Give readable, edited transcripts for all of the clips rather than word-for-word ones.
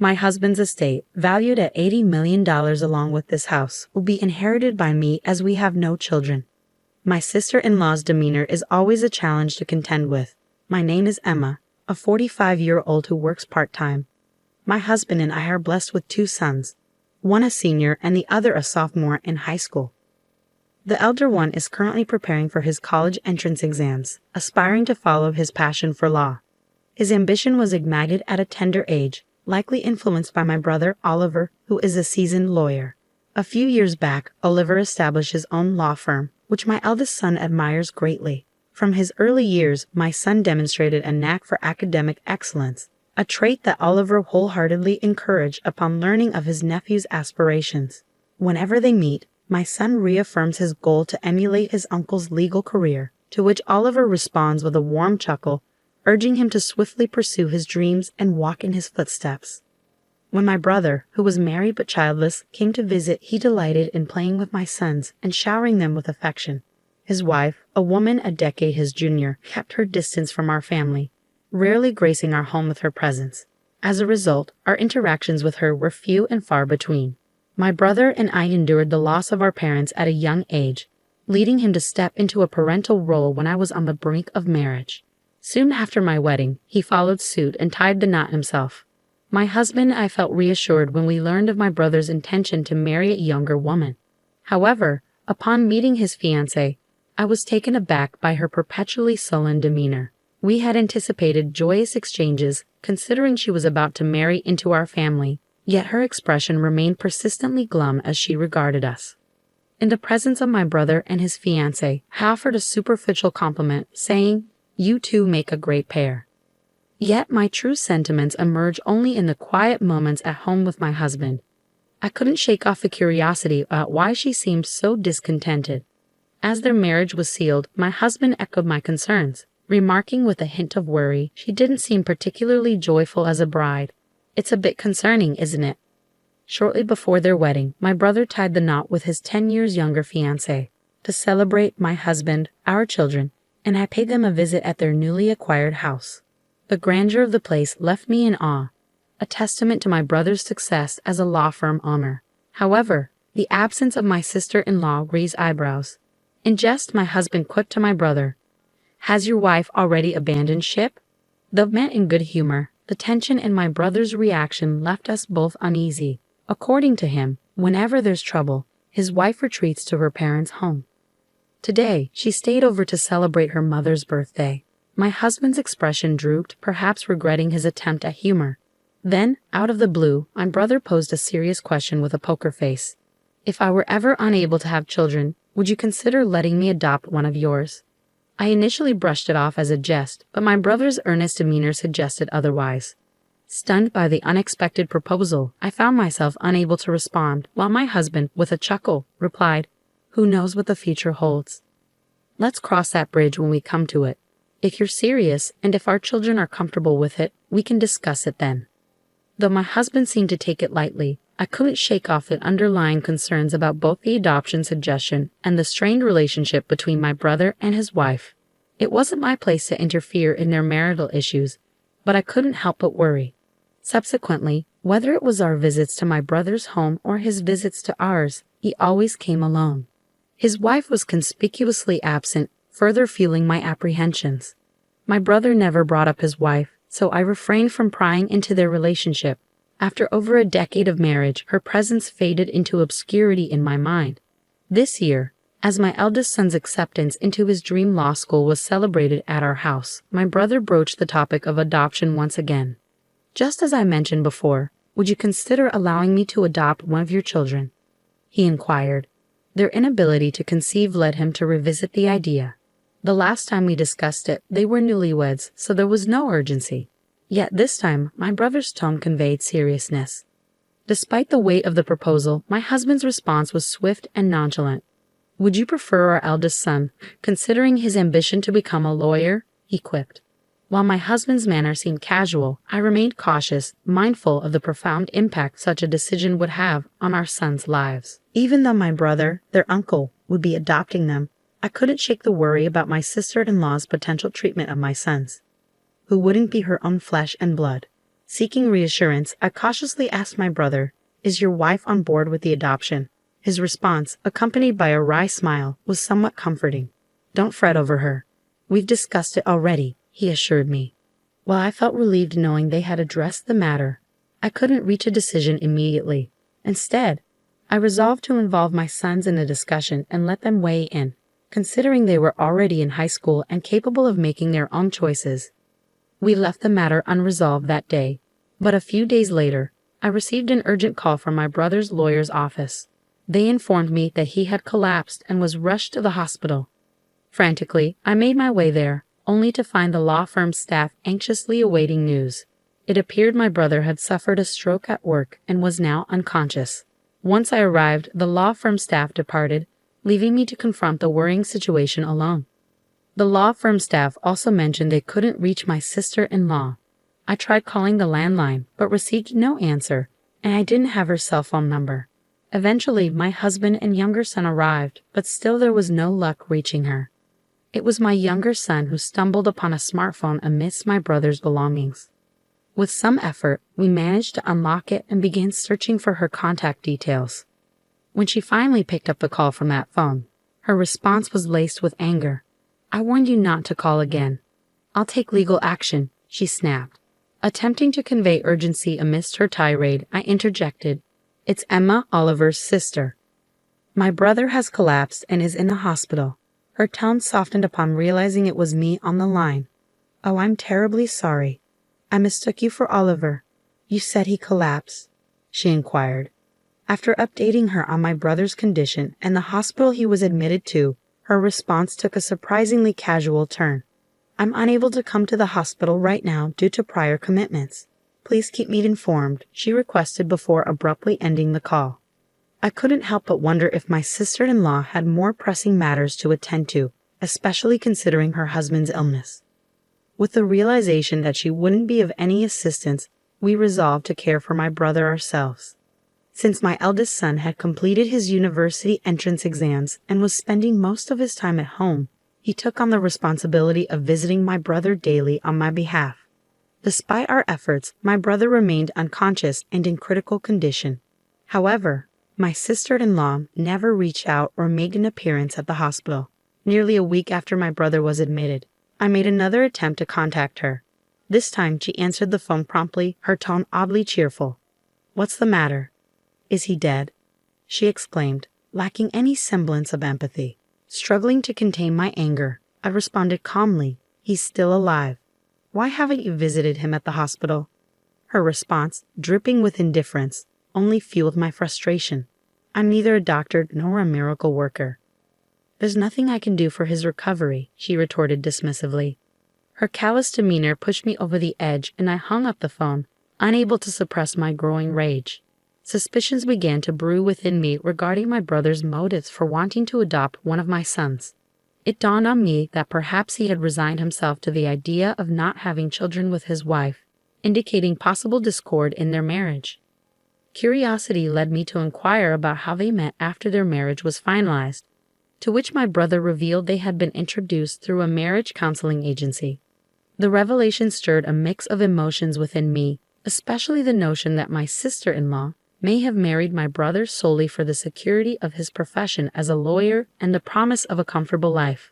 My husband's estate, valued at $80 million along with this house, will be inherited by me as we have no children. My sister-in-law's demeanor is always a challenge to contend with. My name is Emma, a 45-year-old who works part-time. My husband and I are blessed with 2 sons, one a senior and the other a sophomore in high school. The elder one is currently preparing for his college entrance exams, aspiring to follow his passion for law. His ambition was ignited at a tender age, likely influenced by my brother Oliver, who is a seasoned lawyer. A few years back, Oliver established his own law firm, which my eldest son admires greatly. From his early years, my son demonstrated a knack for academic excellence, a trait that Oliver wholeheartedly encouraged upon learning of his nephew's aspirations. Whenever they meet, my son reaffirms his goal to emulate his uncle's legal career, to which Oliver responds with a warm chuckle, urging him to swiftly pursue his dreams and walk in his footsteps. When my brother, who was married but childless, came to visit, he delighted in playing with my sons and showering them with affection. His wife, a woman a decade his junior, kept her distance from our family, rarely gracing our home with her presence. As a result, our interactions with her were few and far between. My brother and I endured the loss of our parents at a young age, leading him to step into a parental role when I was on the brink of marriage. Soon after my wedding, he followed suit and tied the knot himself. My husband and I felt reassured when we learned of my brother's intention to marry a younger woman. However, upon meeting his fiancée, I was taken aback by her perpetually sullen demeanor. We had anticipated joyous exchanges, considering she was about to marry into our family, yet her expression remained persistently glum as she regarded us. In the presence of my brother and his fiancée, I offered a superficial compliment, saying, "You two make a great pair." Yet my true sentiments emerged only in the quiet moments at home with my husband. I couldn't shake off the curiosity about why she seemed so discontented. As their marriage was sealed, my husband echoed my concerns, remarking with a hint of worry, "She didn't seem particularly joyful as a bride. It's a bit concerning, isn't it?" Shortly before their wedding, my brother tied the knot with his 10 years younger fiancée. To celebrate my husband, our children, and I paid them a visit at their newly acquired house. The grandeur of the place left me in awe, a testament to my brother's success as a law firm owner. However, the absence of my sister-in-law raised eyebrows. In jest, my husband quipped to my brother, "Has your wife already abandoned ship?" Though meant in good humor, the tension in my brother's reaction left us both uneasy. According to him, whenever there's trouble, his wife retreats to her parents' home. Today, she stayed over to celebrate her mother's birthday. My husband's expression drooped, perhaps regretting his attempt at humor. Then, out of the blue, my brother posed a serious question with a poker face. "If I were ever unable to have children, would you consider letting me adopt one of yours?" I initially brushed it off as a jest, but my brother's earnest demeanor suggested otherwise. Stunned by the unexpected proposal, I found myself unable to respond, while my husband, with a chuckle, replied, "Who knows what the future holds? Let's cross that bridge when we come to it. If you're serious, and if our children are comfortable with it, we can discuss it then." Though my husband seemed to take it lightly, I couldn't shake off the underlying concerns about both the adoption suggestion and the strained relationship between my brother and his wife. It wasn't my place to interfere in their marital issues, but I couldn't help but worry. Subsequently, whether it was our visits to my brother's home or his visits to ours, he always came alone. His wife was conspicuously absent, further fueling my apprehensions. My brother never brought up his wife, so I refrained from prying into their relationship. After over a decade of marriage, her presence faded into obscurity in my mind. This year, as my eldest son's acceptance into his dream law school was celebrated at our house, my brother broached the topic of adoption once again. "Just as I mentioned before, would you consider allowing me to adopt one of your children?" he inquired. Their inability to conceive led him to revisit the idea. The last time we discussed it, they were newlyweds, so there was no urgency. Yet this time, my brother's tone conveyed seriousness. Despite the weight of the proposal, my husband's response was swift and nonchalant. "Would you prefer our eldest son, considering his ambition to become a lawyer?" he quipped. While my husband's manner seemed casual, I remained cautious, mindful of the profound impact such a decision would have on our sons' lives. Even though my brother, their uncle, would be adopting them, I couldn't shake the worry about my sister-in-law's potential treatment of my sons, who wouldn't be her own flesh and blood. Seeking reassurance, I cautiously asked my brother, "Is your wife on board with the adoption?" His response, accompanied by a wry smile, was somewhat comforting. "Don't fret over her. We've discussed it already," he assured me. While I felt relieved knowing they had addressed the matter, I couldn't reach a decision immediately. Instead, I resolved to involve my sons in the discussion and let them weigh in, considering they were already in high school and capable of making their own choices. We left the matter unresolved that day, but a few days later, I received an urgent call from my brother's lawyer's office. They informed me that he had collapsed and was rushed to the hospital. Frantically, I made my way there, only to find the law firm's staff anxiously awaiting news. It appeared my brother had suffered a stroke at work and was now unconscious. Once I arrived, the law firm staff departed, leaving me to confront the worrying situation alone. The law firm staff also mentioned they couldn't reach my sister-in-law. I tried calling the landline, but received no answer, and I didn't have her cell phone number. Eventually, my husband and younger son arrived, but still there was no luck reaching her. It was my younger son who stumbled upon a smartphone amidst my brother's belongings. With some effort, we managed to unlock it and began searching for her contact details. When she finally picked up the call from that phone, her response was laced with anger. "I warned you not to call again. I'll take legal action," she snapped. Attempting to convey urgency amidst her tirade, I interjected, "It's Emma, Oliver's sister. My brother has collapsed and is in the hospital." Her tone softened upon realizing it was me on the line. "Oh, I'm terribly sorry. I mistook you for Oliver. You said he collapsed?" she inquired. After updating her on my brother's condition and the hospital he was admitted to, her response took a surprisingly casual turn. "I'm unable to come to the hospital right now due to prior commitments. Please keep me informed," she requested before abruptly ending the call. I couldn't help but wonder if my sister-in-law had more pressing matters to attend to, especially considering her husband's illness. With the realization that she wouldn't be of any assistance, we resolved to care for my brother ourselves. Since my eldest son had completed his university entrance exams and was spending most of his time at home, he took on the responsibility of visiting my brother daily on my behalf. Despite our efforts, my brother remained unconscious and in critical condition. However, my sister-in-law never reached out or made an appearance at the hospital. Nearly a week after my brother was admitted, I made another attempt to contact her. This time she answered the phone promptly, her tone oddly cheerful. "What's the matter? Is he dead?" she exclaimed, lacking any semblance of empathy. Struggling to contain my anger, I responded calmly, "He's still alive. Why haven't you visited him at the hospital?" Her response, dripping with indifference, only fueled my frustration. "I'm neither a doctor nor a miracle worker." "There's nothing I can do for his recovery," she retorted dismissively. Her callous demeanor pushed me over the edge and I hung up the phone, unable to suppress my growing rage. Suspicions began to brew within me regarding my brother's motives for wanting to adopt one of my sons. It dawned on me that perhaps he had resigned himself to the idea of not having children with his wife, indicating possible discord in their marriage. Curiosity led me to inquire about how they met after their marriage was finalized, to which my brother revealed they had been introduced through a marriage counseling agency. The revelation stirred a mix of emotions within me, especially the notion that my sister-in-law may have married my brother solely for the security of his profession as a lawyer and the promise of a comfortable life.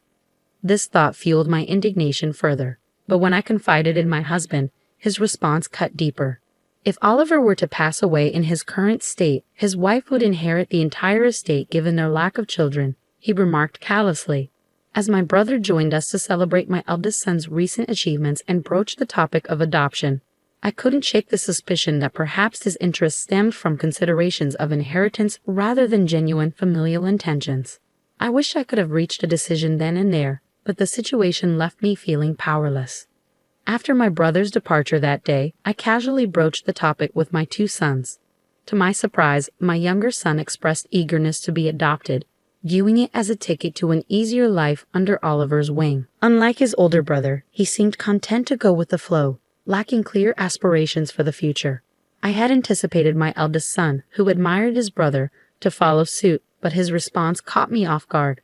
This thought fueled my indignation further, but when I confided in my husband, his response cut deeper. If Oliver were to pass away in his current state, his wife would inherit the entire estate given their lack of children, he remarked callously. As my brother joined us to celebrate my eldest son's recent achievements and broached the topic of adoption, I couldn't shake the suspicion that perhaps his interest stemmed from considerations of inheritance rather than genuine familial intentions. I wish I could have reached a decision then and there, but the situation left me feeling powerless. After my brother's departure that day, I casually broached the topic with my two sons. To my surprise, my younger son expressed eagerness to be adopted, viewing it as a ticket to an easier life under Oliver's wing. Unlike his older brother, he seemed content to go with the flow, lacking clear aspirations for the future. I had anticipated my eldest son, who admired his brother, to follow suit, but his response caught me off guard.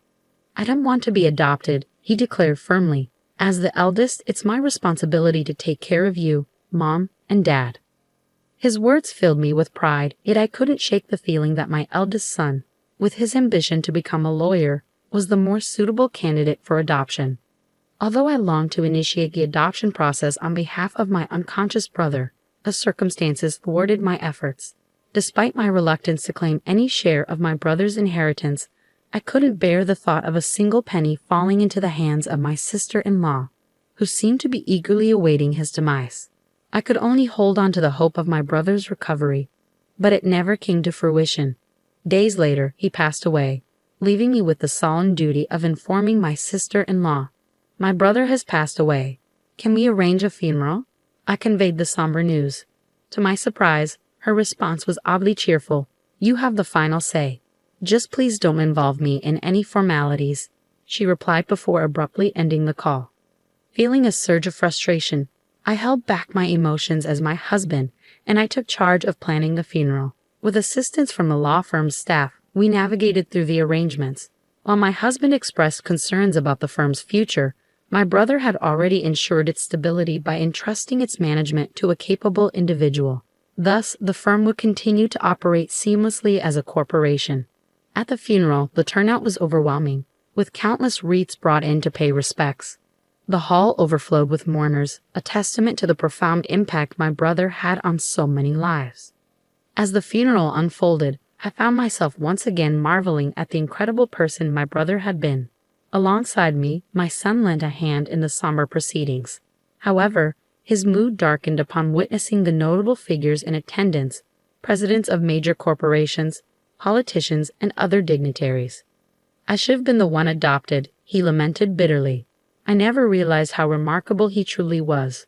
"I don't want to be adopted," he declared firmly. "As the eldest, it's my responsibility to take care of you, Mom, and Dad." His words filled me with pride, yet I couldn't shake the feeling that my eldest son, with his ambition to become a lawyer, was the more suitable candidate for adoption. Although I longed to initiate the adoption process on behalf of my unconscious brother, the circumstances thwarted my efforts. Despite my reluctance to claim any share of my brother's inheritance, I couldn't bear the thought of a single penny falling into the hands of my sister-in-law, who seemed to be eagerly awaiting his demise. I could only hold on to the hope of my brother's recovery, but it never came to fruition. Days later, he passed away, leaving me with the solemn duty of informing my sister-in-law. "My brother has passed away. Can we arrange a funeral?" I conveyed the somber news. To my surprise, her response was oddly cheerful. "You have the final say. Just please don't involve me in any formalities," she replied before abruptly ending the call. Feeling a surge of frustration, I held back my emotions as my husband and I took charge of planning the funeral. With assistance from the law firm's staff, we navigated through the arrangements. While my husband expressed concerns about the firm's future, my brother had already ensured its stability by entrusting its management to a capable individual. Thus, the firm would continue to operate seamlessly as a corporation. At the funeral, the turnout was overwhelming, with countless wreaths brought in to pay respects. The hall overflowed with mourners, a testament to the profound impact my brother had on so many lives. As the funeral unfolded, I found myself once again marveling at the incredible person my brother had been. Alongside me, my son lent a hand in the somber proceedings. However, his mood darkened upon witnessing the notable figures in attendance, presidents of major corporations, politicians, and other dignitaries. "I should have been the one adopted," he lamented bitterly. "I never realized how remarkable he truly was."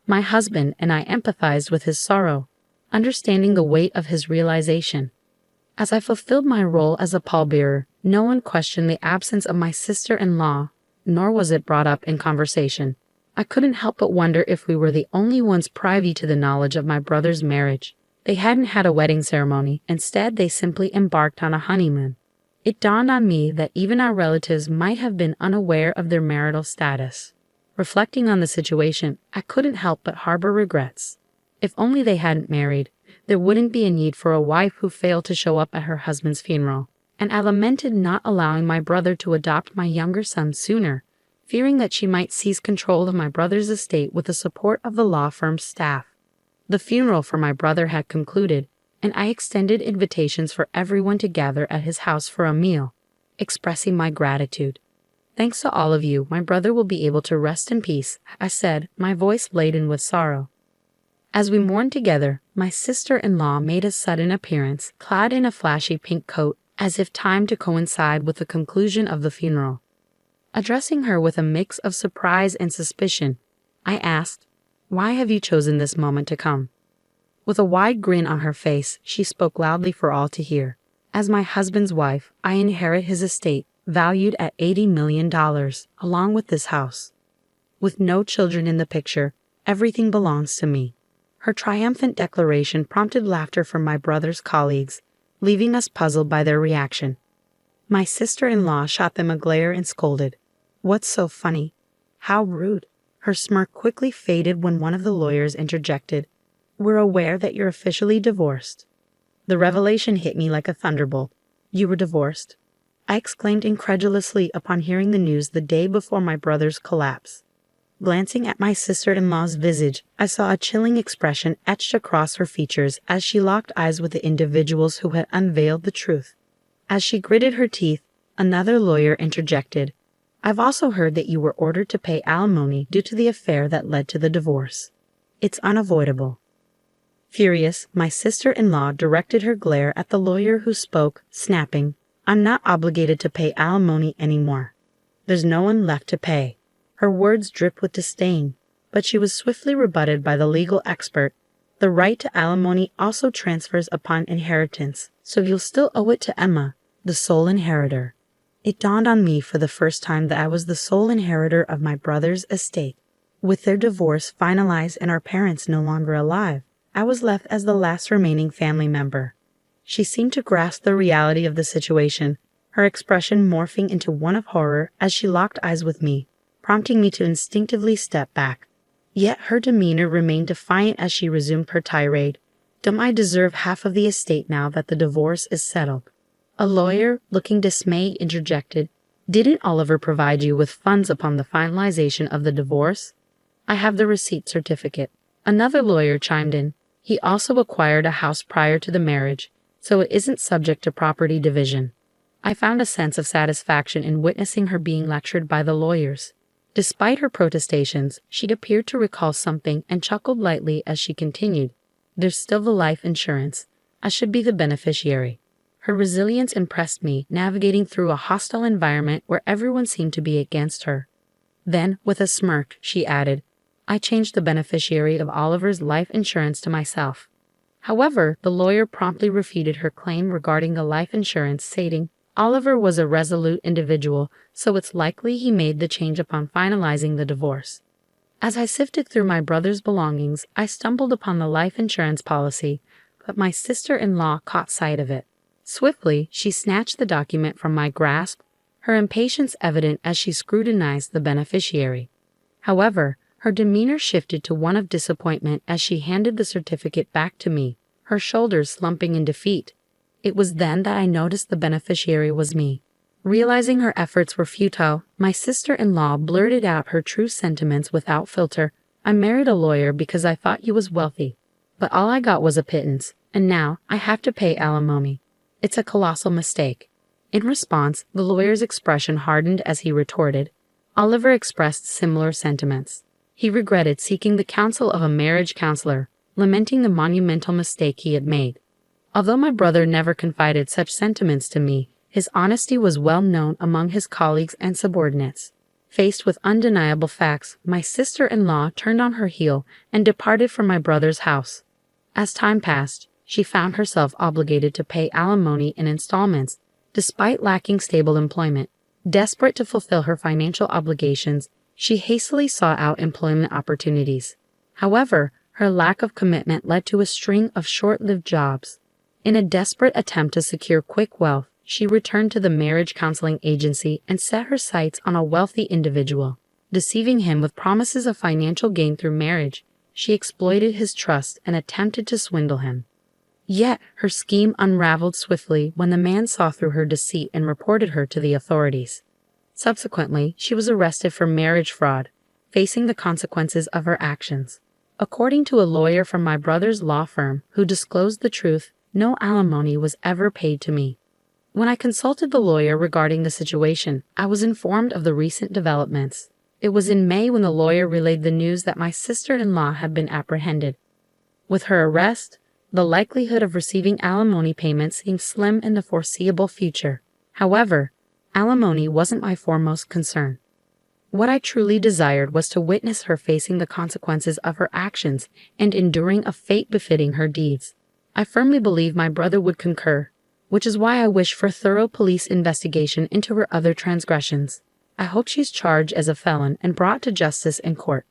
My husband and I empathized with his sorrow, understanding the weight of his realization. As I fulfilled my role as a pallbearer, no one questioned the absence of my sister-in-law, nor was it brought up in conversation. I couldn't help but wonder if we were the only ones privy to the knowledge of my brother's marriage. They hadn't had a wedding ceremony. Instead, they simply embarked on a honeymoon. It dawned on me that even our relatives might have been unaware of their marital status. Reflecting on the situation, I couldn't help but harbor regrets. If only they hadn't married, there wouldn't be a need for a wife who failed to show up at her husband's funeral. And I lamented not allowing my brother to adopt my younger son sooner, fearing that she might seize control of my brother's estate with the support of the law firm's staff. The funeral for my brother had concluded, and I extended invitations for everyone to gather at his house for a meal, expressing my gratitude. "Thanks to all of you, my brother will be able to rest in peace," I said, my voice laden with sorrow. As we mourned together, my sister-in-law made a sudden appearance, clad in a flashy pink coat, as if timed to coincide with the conclusion of the funeral. Addressing her with a mix of surprise and suspicion, I asked, "Why have you chosen this moment to come?" With a wide grin on her face, she spoke loudly for all to hear. "As my husband's wife, I inherit his estate, valued at $80 million, along with this house. With no children in the picture, everything belongs to me." Her triumphant declaration prompted laughter from my brother's colleagues, leaving us puzzled by their reaction. My sister-in-law shot them a glare and scolded, "What's so funny? How rude." Her smirk quickly faded when one of the lawyers interjected, "We're aware that you're officially divorced." The revelation hit me like a thunderbolt. "You were divorced?" I exclaimed incredulously upon hearing the news the day before my brother's collapse. Glancing at my sister-in-law's visage, I saw a chilling expression etched across her features as she locked eyes with the individuals who had unveiled the truth. As she gritted her teeth, another lawyer interjected, "I've also heard that you were ordered to pay alimony due to the affair that led to the divorce. It's unavoidable." Furious, my sister-in-law directed her glare at the lawyer who spoke, snapping, "I'm not obligated to pay alimony anymore. There's no one left to pay." Her words dripped with disdain, but she was swiftly rebutted by the legal expert. "The right to alimony also transfers upon inheritance, so you'll still owe it to Emma, the sole inheritor." It dawned on me for the first time that I was the sole inheritor of my brother's estate. With their divorce finalized and our parents no longer alive, I was left as the last remaining family member. She seemed to grasp the reality of the situation, her expression morphing into one of horror as she locked eyes with me, prompting me to instinctively step back. Yet her demeanor remained defiant as she resumed her tirade, Don't I deserve half of the estate now that the divorce is settled? A lawyer, looking dismayed, interjected, "Didn't Oliver provide you with funds upon the finalization of the divorce?" "I have the receipt certificate." Another lawyer chimed in, "He also acquired a house prior to the marriage, so it isn't subject to property division." I found a sense of satisfaction in witnessing her being lectured by the lawyers. Despite her protestations, she appeared to recall something and chuckled lightly as she continued, "There's still the life insurance. I should be the beneficiary." Her resilience impressed me, navigating through a hostile environment where everyone seemed to be against her. Then, with a smirk, she added, "I changed the beneficiary of Oliver's life insurance to myself." However, the lawyer promptly refuted her claim regarding the life insurance, stating, "Oliver was a resolute individual, so it's likely he made the change upon finalizing the divorce." As I sifted through my brother's belongings, I stumbled upon the life insurance policy, but my sister-in-law caught sight of it. Swiftly, she snatched the document from my grasp, her impatience evident as she scrutinized the beneficiary. However, her demeanor shifted to one of disappointment as she handed the certificate back to me, her shoulders slumping in defeat. It was then that I noticed the beneficiary was me. Realizing her efforts were futile, my sister-in-law blurted out her true sentiments without filter. "I married a lawyer because I thought he was wealthy, but all I got was a pittance, and now I have to pay alimony. It's a colossal mistake." In response, the lawyer's expression hardened as he retorted. Oliver expressed similar sentiments. He regretted seeking the counsel of a marriage counselor, lamenting the monumental mistake he had made. Although my brother never confided such sentiments to me, his honesty was well known among his colleagues and subordinates. Faced with undeniable facts, my sister-in-law turned on her heel and departed from my brother's house. As time passed, she found herself obligated to pay alimony in installments, despite lacking stable employment. Desperate to fulfill her financial obligations, she hastily sought out employment opportunities. However, her lack of commitment led to a string of short-lived jobs. In a desperate attempt to secure quick wealth, she returned to the marriage counseling agency and set her sights on a wealthy individual. Deceiving him with promises of financial gain through marriage, she exploited his trust and attempted to swindle him. Yet, her scheme unraveled swiftly when the man saw through her deceit and reported her to the authorities. Subsequently, she was arrested for marriage fraud, facing the consequences of her actions. According to a lawyer from my brother's law firm who disclosed the truth, no alimony was ever paid to me. When I consulted the lawyer regarding the situation, I was informed of the recent developments. It was in May when the lawyer relayed the news that my sister-in-law had been apprehended. With her arrest, the likelihood of receiving alimony payments seemed slim in the foreseeable future. However, alimony wasn't my foremost concern. What I truly desired was to witness her facing the consequences of her actions and enduring a fate befitting her deeds. I firmly believe my brother would concur, which is why I wish for thorough police investigation into her other transgressions. I hope she's charged as a felon and brought to justice in court.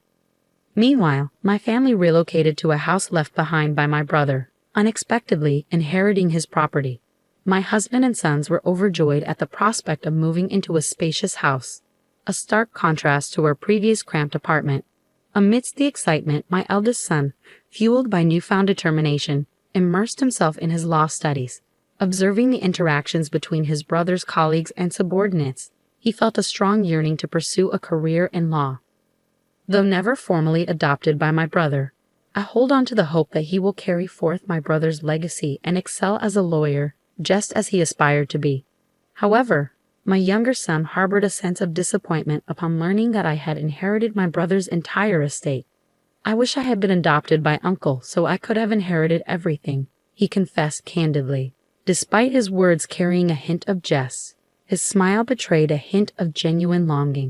Meanwhile, my family relocated to a house left behind by my brother, unexpectedly inheriting his property. My husband and sons were overjoyed at the prospect of moving into a spacious house, a stark contrast to our previous cramped apartment. Amidst the excitement, my eldest son, fueled by newfound determination, immersed himself in his law studies. Observing the interactions between his brother's colleagues and subordinates, he felt a strong yearning to pursue a career in law. Though never formally adopted by my brother, I hold on to the hope that he will carry forth my brother's legacy and excel as a lawyer, just as he aspired to be. However, my younger son harbored a sense of disappointment upon learning that I had inherited my brother's entire estate. "I wish I had been adopted by uncle so I could have inherited everything," he confessed candidly. Despite his words carrying a hint of jest, his smile betrayed a hint of genuine longing.